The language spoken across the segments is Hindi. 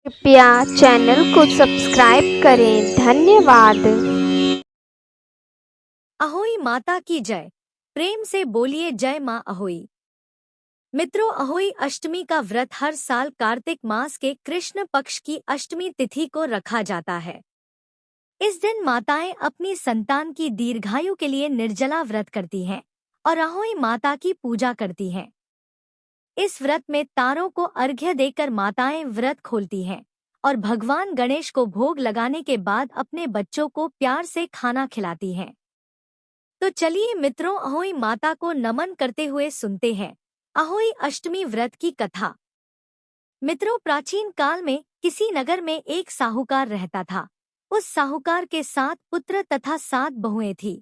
कृपया चैनल को सब्सक्राइब करें। धन्यवाद। अहोई माता की जय। प्रेम से बोलिए जय माँ अहोई। मित्रों, अहोई अष्टमी का व्रत हर साल कार्तिक मास के कृष्ण पक्ष की अष्टमी तिथि को रखा जाता है। इस दिन माताएं अपनी संतान की दीर्घायु के लिए निर्जला व्रत करती हैं और अहोई माता की पूजा करती हैं। इस व्रत में तारों को अर्घ्य देकर माताएं व्रत खोलती हैं और भगवान गणेश को भोग लगाने के बाद अपने बच्चों को प्यार से खाना खिलाती हैं। तो चलिए मित्रों, अहोई माता को नमन करते हुए सुनते हैं अहोई अष्टमी व्रत की कथा। मित्रों, प्राचीन काल में किसी नगर में एक साहूकार रहता था। उस साहूकार के 7 पुत्र तथा 7 बहुएं थी।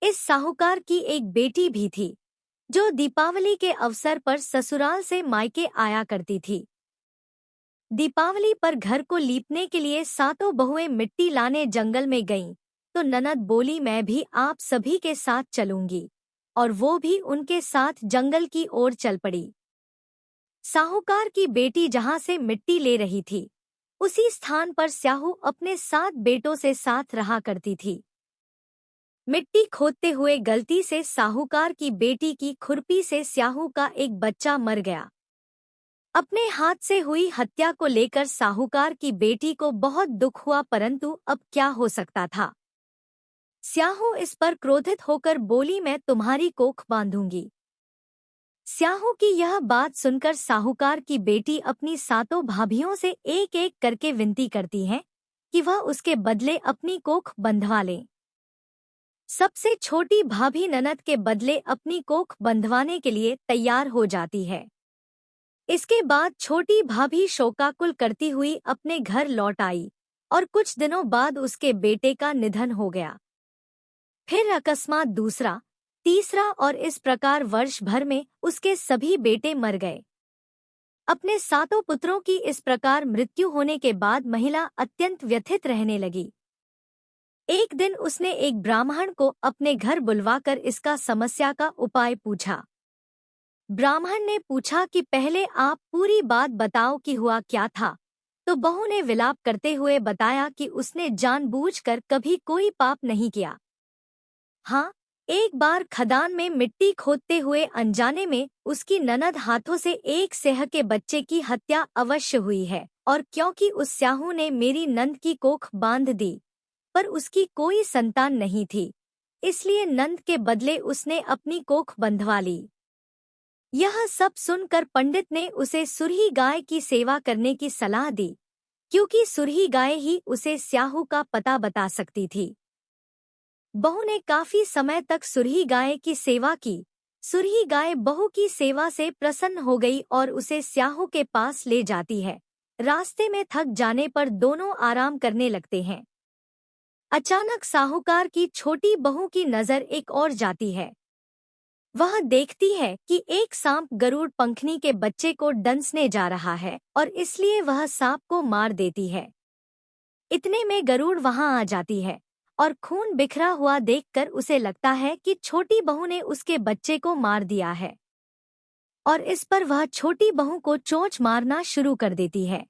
इस साहूकार की एक बेटी भी थी जो दीपावली के अवसर पर ससुराल से मायके आया करती थी। दीपावली पर घर को लीपने के लिए 7 बहुएं मिट्टी लाने जंगल में गईं, तो ननद बोली, मैं भी आप सभी के साथ चलूंगी, और वो भी उनके साथ जंगल की ओर चल पड़ी। साहूकार की बेटी जहां से मिट्टी ले रही थी, उसी स्थान पर स्याहू अपने 7 बेटों से साथ रहा करती थी। मिट्टी खोदते हुए गलती से साहूकार की बेटी की खुरपी से स्याहू का एक बच्चा मर गया। अपने हाथ से हुई हत्या को लेकर साहूकार की बेटी को बहुत दुख हुआ, परंतु अब क्या हो सकता था। स्याहू इस पर क्रोधित होकर बोली, मैं तुम्हारी कोख बांधूंगी। स्याहू की यह बात सुनकर साहूकार की बेटी अपनी 7 भाभियों से एक एक करके विनती करती है कि वह उसके बदले अपनी कोख बंधवा ले। सबसे छोटी भाभी ननद के बदले अपनी कोख बंधवाने के लिए तैयार हो जाती है। इसके बाद छोटी भाभी शोकाकुल करती हुई अपने घर लौट आई और कुछ दिनों बाद उसके बेटे का निधन हो गया। फिर अकस्मात दूसरा, तीसरा और इस प्रकार वर्ष भर में उसके सभी बेटे मर गए। अपने 7 पुत्रों की इस प्रकार मृत्यु होने के बाद महिला अत्यंत व्यथित रहने लगी। एक दिन उसने एक ब्राह्मण को अपने घर बुलवाकर इसका समस्या का उपाय पूछा। ब्राह्मण ने पूछा कि पहले आप पूरी बात बताओ कि हुआ क्या था। तो बहू ने विलाप करते हुए बताया कि उसने जानबूझकर कभी कोई पाप नहीं किया। हाँ, एक बार खदान में मिट्टी खोदते हुए अनजाने में उसकी ननद हाथों से एक सेह के बच्चे की हत्या अवश्य हुई है, और क्योंकि उस स्याहू ने मेरी नंद की कोख बांध दी, पर उसकी कोई संतान नहीं थी, इसलिए नंद के बदले उसने अपनी कोख बंधवा ली। यह सब सुनकर पंडित ने उसे सुरही गाय की सेवा करने की सलाह दी, क्योंकि सुरही गाय ही उसे स्याहू का पता बता सकती थी। बहू ने काफी समय तक सुरही गाय की सेवा की। सुरही गाय बहू की सेवा से प्रसन्न हो गई और उसे स्याहू के पास ले जाती है। रास्ते में थक जाने पर दोनों आराम करने लगते हैं। अचानक साहूकार की छोटी बहू की नजर एक और जाती है। वह देखती है कि एक सांप गरुड़ पंखनी के बच्चे को डंसने जा रहा है और इसलिए वह सांप को मार देती है। इतने में गरुड़ वहां आ जाती है और खून बिखरा हुआ देखकर उसे लगता है कि छोटी बहू ने उसके बच्चे को मार दिया है, और इस पर वह छोटी बहू को चोंच मारना शुरू कर देती है।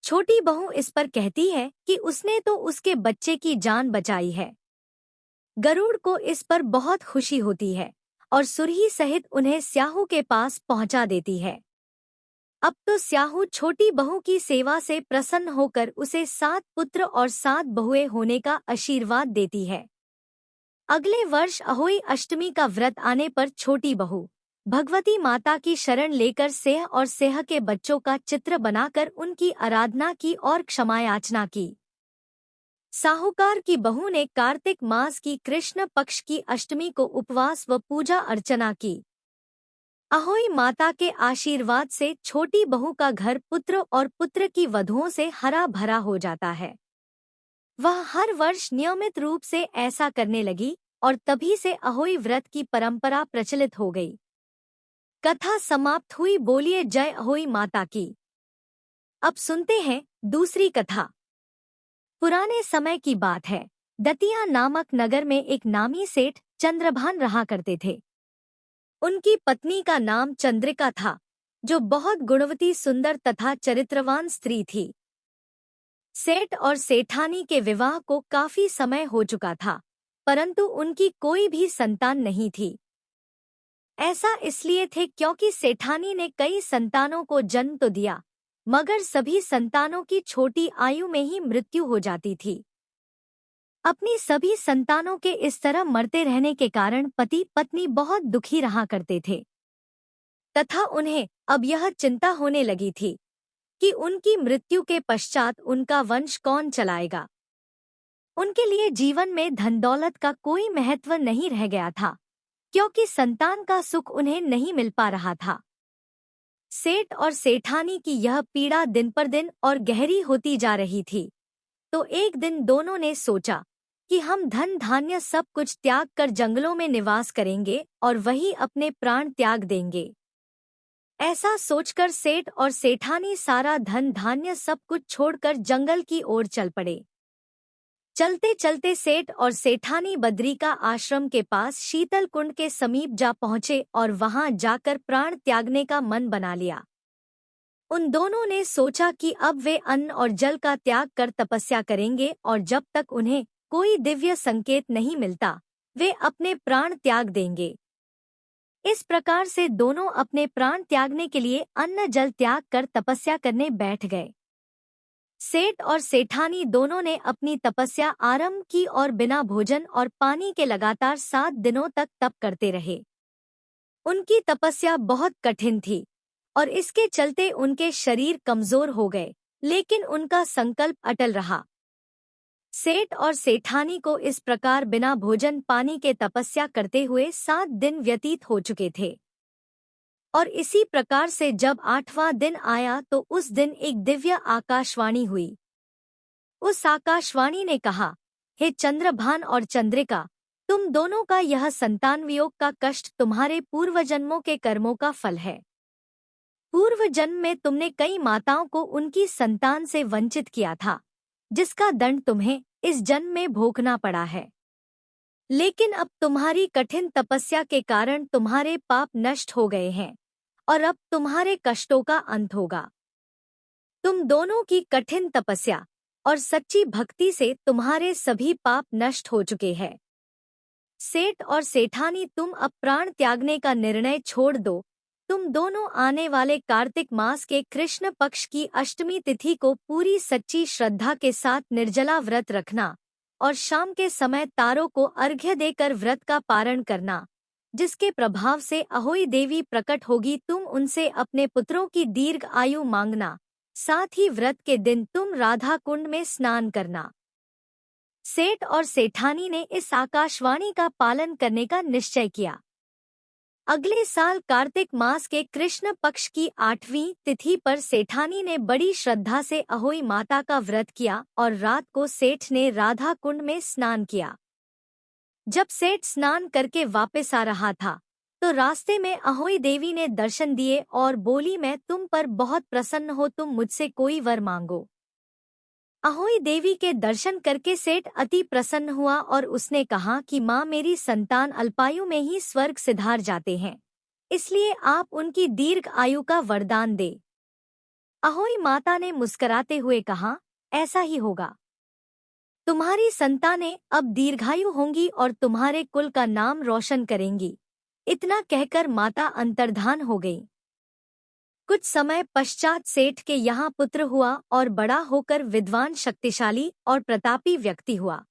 छोटी बहू इस पर कहती है कि उसने तो उसके बच्चे की जान बचाई है। गरुड़ को इस पर बहुत खुशी होती है और सुरही सहित उन्हें स्याहू के पास पहुंचा देती है। अब तो स्याहू छोटी बहू की सेवा से प्रसन्न होकर उसे 7 पुत्र और 7 बहुएं होने का आशीर्वाद देती है। अगले वर्ष अहोई अष्टमी का व्रत आने पर छोटी बहू भगवती माता की शरण लेकर सेह और सेह के बच्चों का चित्र बनाकर उनकी आराधना की और क्षमा याचना की। साहूकार की बहू ने कार्तिक मास की कृष्ण पक्ष की अष्टमी को उपवास व पूजा अर्चना की। अहोई माता के आशीर्वाद से छोटी बहू का घर पुत्र और पुत्र की वधुओं से हरा भरा हो जाता है। वह हर वर्ष नियमित रूप से ऐसा करने लगी और तभी से अहोई व्रत की परंपरा प्रचलित हो गई। कथा समाप्त हुई। बोलिए जय अहोई माता की। अब सुनते हैं दूसरी कथा। पुराने समय की बात है। दतिया नामक नगर में एक नामी सेठ चंद्रभान रहा करते थे। उनकी पत्नी का नाम चंद्रिका था। जो बहुत गुणवती, सुंदर तथा चरित्रवान स्त्री थी। सेठ और सेठानी के विवाह को काफी समय हो चुका था, परंतु उनकी कोई भी संतान नहीं थी। ऐसा इसलिए थे क्योंकि सेठानी ने कई संतानों को जन्म तो दिया, मगर सभी संतानों की छोटी आयु में ही मृत्यु हो जाती थी। अपनी सभी संतानों के इस तरह मरते रहने के कारण पति पत्नी बहुत दुखी रहा करते थे तथा उन्हें अब यह चिंता होने लगी थी कि उनकी मृत्यु के पश्चात उनका वंश कौन चलाएगा। उनके लिए जीवन में धन दौलत का कोई महत्व नहीं रह गया था, क्योंकि संतान का सुख उन्हें नहीं मिल पा रहा था। सेठ और सेठानी की यह पीड़ा दिन पर दिन और गहरी होती जा रही थी। तो एक दिन दोनों ने सोचा कि हम धन धान्य सब कुछ त्याग कर जंगलों में निवास करेंगे और वही अपने प्राण त्याग देंगे। ऐसा सोचकर सेठ और सेठानी सारा धन धान्य सब कुछ छोड़कर जंगल की ओर चल पड़े। चलते चलते सेठ और सेठानी बद्री का आश्रम के पास शीतल कुंड के समीप जा पहुंचे और वहां जाकर प्राण त्यागने का मन बना लिया। उन दोनों ने सोचा कि अब वे अन्न और जल का त्याग कर तपस्या करेंगे और जब तक उन्हें कोई दिव्य संकेत नहीं मिलता, वे अपने प्राण त्याग देंगे। इस प्रकार से दोनों अपने प्राण त्यागने के लिए अन्न जल त्याग कर तपस्या करने बैठ गए। सेठ और सेठानी दोनों ने अपनी तपस्या आरंभ की और बिना भोजन और पानी के लगातार 7 दिनों तक तप करते रहे। उनकी तपस्या बहुत कठिन थी और इसके चलते उनके शरीर कमजोर हो गए, लेकिन उनका संकल्प अटल रहा। सेठ और सेठानी को इस प्रकार बिना भोजन पानी के तपस्या करते हुए 7 दिन व्यतीत हो चुके थे। और इसी प्रकार से जब 8वां दिन आया तो उस दिन एक दिव्य आकाशवाणी हुई। उस आकाशवाणी ने कहा, हे चंद्रभान और चंद्रिका, तुम दोनों का यह संतान वियोग का कष्ट तुम्हारे पूर्व जन्मों के कर्मों का फल है। पूर्व जन्म में तुमने कई माताओं को उनकी संतान से वंचित किया था, जिसका दंड तुम्हें इस जन्म में भोगना पड़ा है। लेकिन अब तुम्हारी कठिन तपस्या के कारण तुम्हारे पाप नष्ट हो गए हैं और अब तुम्हारे कष्टों का अंत होगा। तुम दोनों की कठिन तपस्या और सच्ची भक्ति से तुम्हारे सभी पाप नष्ट हो चुके हैं। सेठ और सेठानी, तुम अब प्राण त्यागने का निर्णय छोड़ दो। तुम दोनों आने वाले कार्तिक मास के कृष्ण पक्ष की अष्टमी तिथि को पूरी सच्ची श्रद्धा के साथ निर्जला व्रत रखना और शाम के समय तारों को अर्घ्य देकर व्रत का पारण करना, जिसके प्रभाव से अहोई देवी प्रकट होगी। तुम उनसे अपने पुत्रों की दीर्घ आयु मांगना। साथ ही व्रत के दिन तुम राधा कुंड में स्नान करना। सेठ और सेठानी ने इस आकाशवाणी का पालन करने का निश्चय किया। अगले साल कार्तिक मास के कृष्ण पक्ष की 8वीं तिथि पर सेठानी ने बड़ी श्रद्धा से अहोई माता का व्रत किया और रात को सेठ ने राधा कुंड में स्नान किया। जब सेठ स्नान करके वापस आ रहा था तो रास्ते में अहोई देवी ने दर्शन दिए और बोली, मैं तुम पर बहुत प्रसन्न हो, तुम मुझसे कोई वर मांगो। अहोई देवी के दर्शन करके सेठ अति प्रसन्न हुआ और उसने कहा कि माँ, मेरी संतान अल्पायु में ही स्वर्ग सिधार जाते हैं, इसलिए आप उनकी दीर्घ आयु का वरदान दे। अहोई माता ने मुस्कुराते हुए कहा, ऐसा ही होगा। तुम्हारी संतानें अब दीर्घायु होंगी और तुम्हारे कुल का नाम रोशन करेंगी। इतना कहकर माता अंतर्धान हो गई। कुछ समय पश्चात सेठ के यहाँ पुत्र हुआ और बड़ा होकर विद्वान, शक्तिशाली और प्रतापी व्यक्ति हुआ।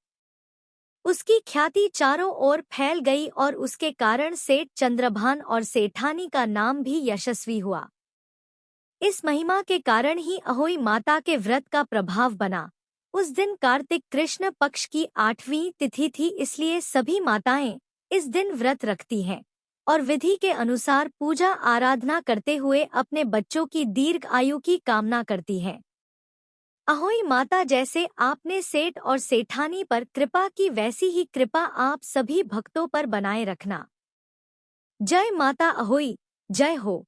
उसकी ख्याति चारों ओर फैल गई और उसके कारण सेठ चंद्रभान और सेठानी का नाम भी यशस्वी हुआ। इस महिमा के कारण ही अहोई माता के व्रत का प्रभाव बना। उस दिन कार्तिक कृष्ण पक्ष की 8वीं तिथि थी, इसलिए सभी माताएं इस दिन व्रत रखती हैं और विधि के अनुसार पूजा आराधना करते हुए अपने बच्चों की दीर्घ आयु की कामना करती हैं। अहोई माता जैसे आपने सेठ और सेठानी पर कृपा की, वैसी ही कृपा आप सभी भक्तों पर बनाए रखना। जय माता अहोई, जय हो।